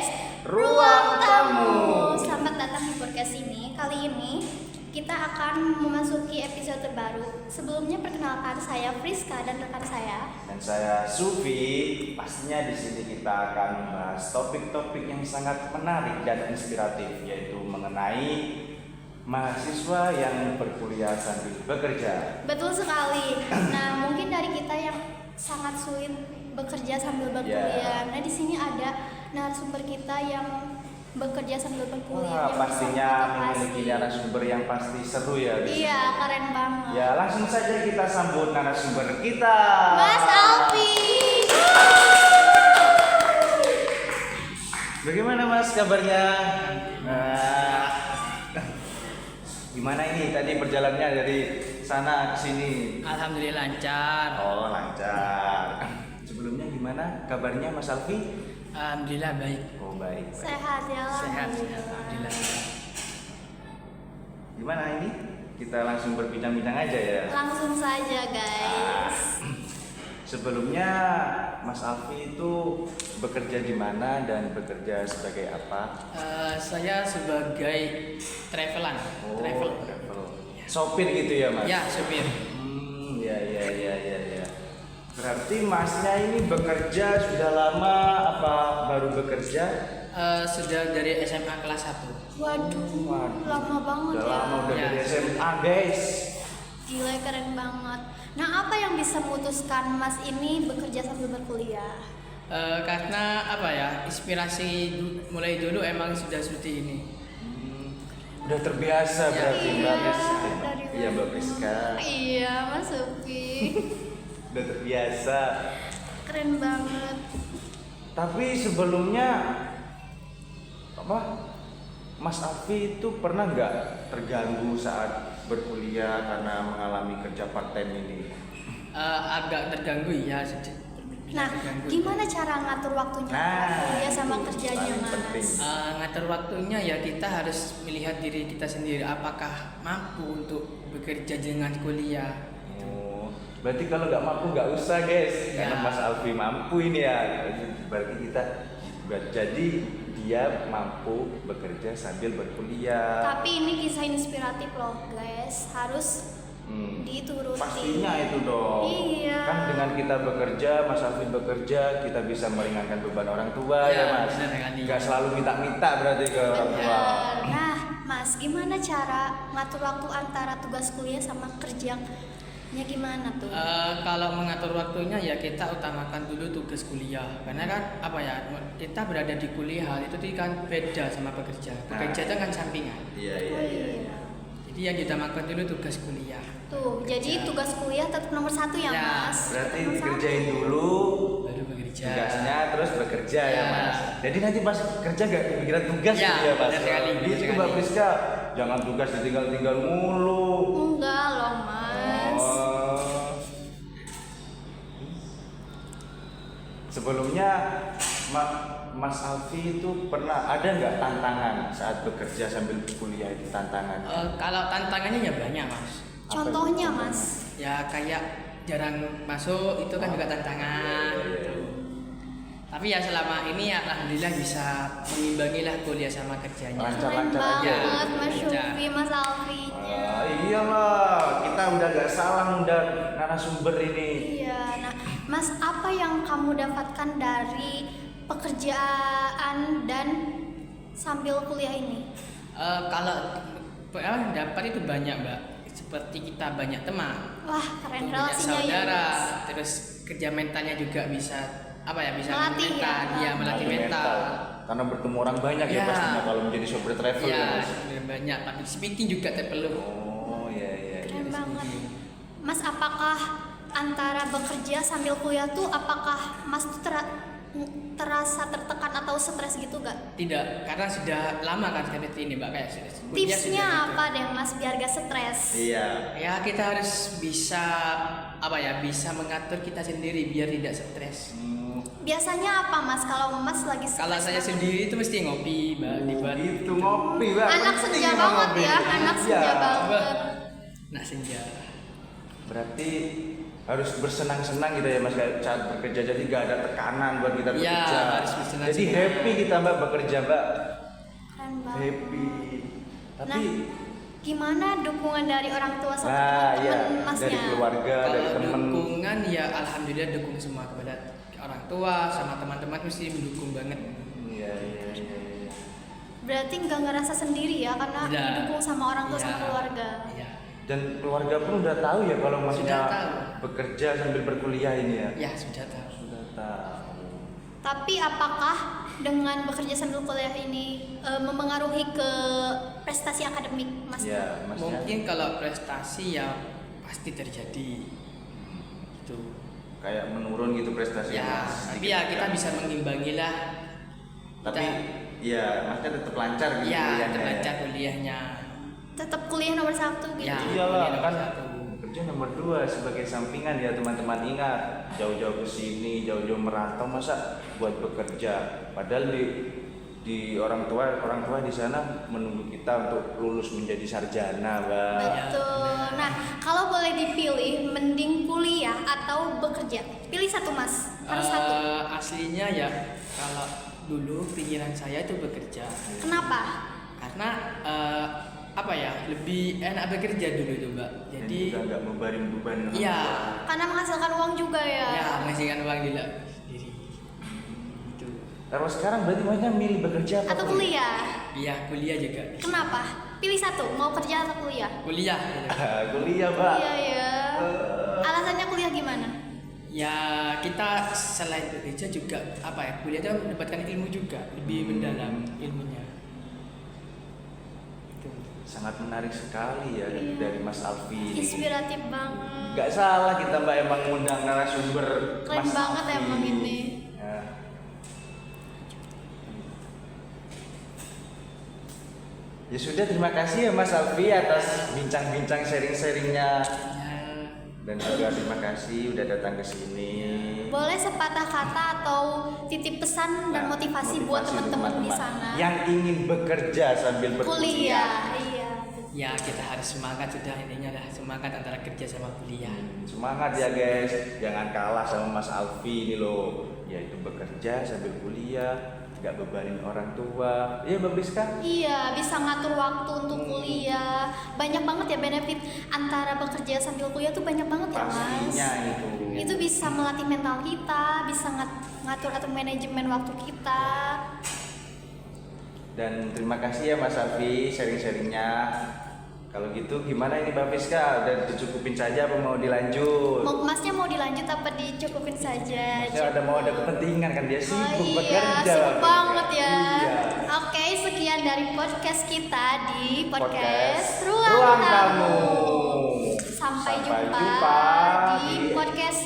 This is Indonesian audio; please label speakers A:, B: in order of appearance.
A: podcast Ruang Tamu. Selamat datang di podcast ini. Kali ini kita akan memasuki episode terbaru. Sebelumnya perkenalkan, saya Friska dan rekan saya.
B: Dan saya Sufi. Pastinya di sini kita akan membahas topik-topik yang sangat menarik dan inspiratif, yaitu mengenai mahasiswa yang berkuliah sambil bekerja.
A: Betul sekali. Nah, mungkin dari kita yang sangat sulit bekerja sambil berkuliah. Nah, di sini ada narasumber kita yang bekerja sambil berkuliah.
B: Wah, pastinya memiliki narasumber yang pasti seru ya.
A: Iya, keren banget.
B: Ya, langsung saja kita sambut narasumber kita.
A: Mas Alfi.
B: Bagaimana Mas kabarnya? Gimana ini tadi perjalanannya dari sana ke sini?
C: Alhamdulillah lancar.
B: Oh, lancar. Sebelumnya gimana kabarnya Mas Alfi?
C: Alhamdulillah baik.
B: Oh, baik.
A: Sehat ya.
C: Sehat.
A: Alhamdulillah.
C: Alhamdulillah.
B: Gimana ini? Kita langsung berbincang-bincang aja ya.
A: Langsung saja, guys.
B: Sebelumnya Mas Alfi itu bekerja di mana dan bekerja sebagai apa?
C: Saya sebagai travelan.
B: Oh,
C: Travel.
B: sopir gitu ya Mas?
C: Ya, supir.
B: Ya. Berarti Masnya ini bekerja sudah lama apa baru bekerja?
C: Sudah dari SMA kelas 1.
A: Waduh, lama banget
B: Udah
A: ya.
B: lama udah
C: Ya.
B: dari SMA guys.
A: Gila, keren banget. Nah, apa yang bisa memutuskan Mas ini bekerja sambil berkuliah?
C: Karena apa ya, inspirasi mulai dulu emang sudah seperti ini.
B: Udah terbiasa
C: Ya.
B: berarti Mbak Priska.
A: dari
B: Iya Mbak Priska.
A: Iya, Mas Sufi.
B: Udah terbiasa.
A: Keren banget.
B: Tapi sebelumnya apa? Mas Alfi itu pernah nggak terganggu saat berkuliah karena mengalami kerja part time ini?
C: Agak terganggu ya.
A: Nah, gimana cara ngatur waktunya kuliah sama kerjanya,
B: paling
A: Mas?
B: penting.
C: Ngatur waktunya ya kita harus melihat diri kita sendiri apakah mampu untuk bekerja dengan kuliah.
B: Oh, berarti kalau nggak mampu nggak usah guys,
C: Ya.
B: karena Mas Alfi mampu ini ya. Berarti kita jadi dia mampu bekerja sambil berkuliah.
A: Tapi ini kisah inspiratif loh, guys. Harus dituruti.
B: Pastinya itu dong.
A: Iya.
B: Kan dengan kita bekerja, Mas Alfi bekerja, kita bisa meringankan beban orang tua ya,
C: Ya,
B: Mas.
C: benar sekali.
B: Nggak selalu minta-minta berarti ke orang tua.
A: Benar. Nah, Mas, gimana cara ngatur waktu antara tugas kuliah sama kerjanya gimana tuh?
C: Kalau mengatur waktunya ya kita utamakan dulu tugas kuliah karena kan apa ya, kita berada di kuliah itu kan beda sama bekerja. Bekerja itu kan sampingan.
B: Iya.
C: Jadi yang diutamakan dulu tugas kuliah.
A: Tuh, jadi tugas kuliah tetap nomor 1 ya,
C: Ya,
A: Mas.
B: Berarti
A: Nomor
B: dikerjain
A: satu.
B: dulu
C: Baru bekerja.
B: tugasnya, terus bekerja ya,
C: Ya.
B: Mas. Jadi nanti pas kerja nggak kepikiran tugas
C: Ya,
B: gitu ya, Mas.
C: benar sekali, benar
B: Gitu
C: sekali.
B: Mbak Priska, jangan tugas ditinggal-tinggal mulu.
A: Enggak loh, Mas.
B: Oh. Sebelumnya Mas Alfi itu pernah ada nggak tantangan saat bekerja sambil kuliah itu tantangan?
C: Kalau tantangannya ya banyak mas.
A: Contohnya,
B: Apa itu?
A: Mas.
C: Ya kayak jarang masuk itu kan juga tantangan.
B: Iya.
C: Tapi ya selama ini ya alhamdulillah bisa mengimbangi lah kuliah sama kerjanya.
A: Keren
B: Lancar-lancar aja.
A: banget, Mas
C: Lancar.
A: Syufi, Mas Alfinya.
B: Iyalah, kita udah gak salah ngundang narasumber ini.
A: Iya, nah, Mas, apa yang kamu dapatkan dari pekerjaan dan sambil kuliah ini?
C: Kalau dapat itu banyak mbak. Seperti kita banyak teman,
A: Wah, keren
C: banyak
A: relasinya ya,
C: saudara,
A: Mas.
C: terus kerja mentalnya juga bisa apa ya, bisa
A: Melatih ya,
C: dia melatih mental.
B: Karena bertemu orang banyak ya
C: Ya.
B: pastinya kalau menjadi sopir travel ya,
C: Ya,
B: Mas.
C: banyak. Tapi speaking juga perlu.
B: Oh iya.
A: Keren banget. Mas, apakah antara bekerja sambil kuliah tuh apakah Mas tuh terasa tertekan atau stres gitu gak?
C: Tidak, karena sudah lama kan seperti ini mbak, kayak kuliah
A: Tipsnya
C: sudah gitu.
A: apa deh, Mas, biar gak stres?
B: Iya.
C: Ya kita harus bisa apa ya, bisa mengatur kita sendiri biar tidak stres.
A: Biasanya apa, Mas, kalau Mas lagi stres?
C: Kalau saya
A: banget?
C: sendiri itu mesti ngopi mbak, di bar.
B: Itu ngopi, Mbak.
A: Anak
B: Penting
A: senja
B: emang
A: banget
B: ngopi.
A: ya, anak senja
B: Iya.
A: banget.
C: Nah senja.
B: Berarti harus bersenang-senang gitu ya Mas saat bekerja, jadi gak ada tekanan buat kita
C: Ya,
B: bekerja.
C: harus bersenang-senang.
B: Jadi happy kita Mbak bekerja Mbak.
A: Keren banget.
B: Happy. Tapi
A: Nah, gimana dukungan dari orang tua sama
B: nah ya
A: teman-teman masnya?
B: dari keluarga, dari
C: Kalau
B: teman.
C: dukungan ya alhamdulillah dukung semua kepada orang tua sama teman-teman mesti mendukung banget.
B: Iya.
A: Berarti nggak ngerasa sendiri ya karena
C: Udah.
A: didukung sama orang tua
C: Iya.
A: sama keluarga.
C: Iya.
B: Dan keluarga pun udah tahu ya kalau masnya
C: Sudah tahu.
B: bekerja sambil berkuliah ini ya.
C: Ya sudah tahu.
B: Sudah tahu.
A: Tapi apakah dengan bekerja sambil kuliah ini memengaruhi ke prestasi akademik Mas?
B: Ya, Masnya.
C: Mungkin kalau prestasi ya pasti terjadi. Gitu.
B: Kayak menurun gitu prestasi
C: Ya,
B: Mas.
C: tapi ya kita bisa mengimbangi lah.
B: Tapi ya Masnya tetap lancar gitu
C: Ya,
B: kuliahnya
C: tetap
B: ya.
C: lancar kuliahnya.
A: Tetap kuliah nomor 1 gitu.
C: Ya.
B: Iyalah
C: Kuliah
B: kan
C: nomor satu.
B: kerja nomor 2 sebagai sampingan ya teman-teman, ingat jauh-jauh ke sini, jauh-jauh merantau masa buat bekerja, padahal di orang tua di sana menunggu kita untuk lulus menjadi sarjana Mbak.
A: Betul. Nah, kalau boleh dipilih, mending kuliah atau bekerja? Pilih satu Mas. Harus satu.
C: Aslinya ya kalau dulu pikiran saya itu bekerja.
A: Kenapa?
C: Karena apa ya, lebih enak bekerja dulu itu Mbak.
B: Dan
C: Jadi
B: juga nggak membarin beban orang
C: iya.
B: tua.
A: Karena menghasilkan uang juga ya.
C: Ya, menghasilkan uang juga sendiri. Gitu.
B: Kalau sekarang berarti Masnya milih bekerja apa
A: Atau kuliah?
C: Iya, kuliah juga.
A: Kenapa? Pilih satu, mau kerja atau kuliah?
C: Kuliah. Gitu.
B: Kuliah Mbak.
A: Iya ya. Alasannya kuliah gimana?
C: Ya kita selain bekerja juga apa ya, kuliah itu mendapatkan ilmu juga, lebih mendalam ilmunya. Gitu.
B: Sangat menarik sekali ya
A: Iya.
B: dari Mas Alfi ini.
A: Inspiratif banget.
B: Gak salah kita Mbak emang ngundang narasumber
A: Keren
B: Mas
A: banget
B: Alfi.
A: emang ini.
B: Ya. Ya sudah, terima kasih ya Mas Alfi atas bincang-bincang sharing-sharingnya,
C: Ya,
B: dan juga terima kasih udah datang ke sini.
A: Boleh sepatah kata atau titip pesan dan
B: Nah,
A: motivasi buat
B: untuk
A: teman-teman di
B: teman-teman
A: sana.
B: yang ingin bekerja sambil berkuliah.
A: Kuliah, iya.
C: ya kita harus semangat, sudah intinya lah semangat antara kerja sama kuliah.
B: Semangat ya guys, jangan kalah sama Mas Alfi ini loh, yaitu bekerja sambil kuliah, nggak bebanin orang tua. Iya Mbak Priska?
A: Iya, bisa ngatur waktu untuk kuliah. Banyak banget ya benefit antara bekerja sambil kuliah tuh banyak banget ya Mas.
B: Pastinya itu.
A: Itu bisa melatih mental kita, bisa ngatur manajemen waktu kita.
B: Dan terima kasih ya Mas Alfi sharing-sharingnya. Kalau gitu gimana ini Mbak Priska? Udah dicukupin saja apa mau dilanjut?
A: Masnya mau dilanjut apa dicukupin saja?
B: Masnya mau ada kepentingan kan, dia sibuk
A: Oh iya,
B: bekerja.
A: sibuk
B: Mbak
A: banget
B: Priska.
A: ya.
B: Iya.
A: Oke, sekian dari podcast kita di podcast
B: Ruang Tamu.
A: Sampai jumpa
B: jumpa
A: di podcast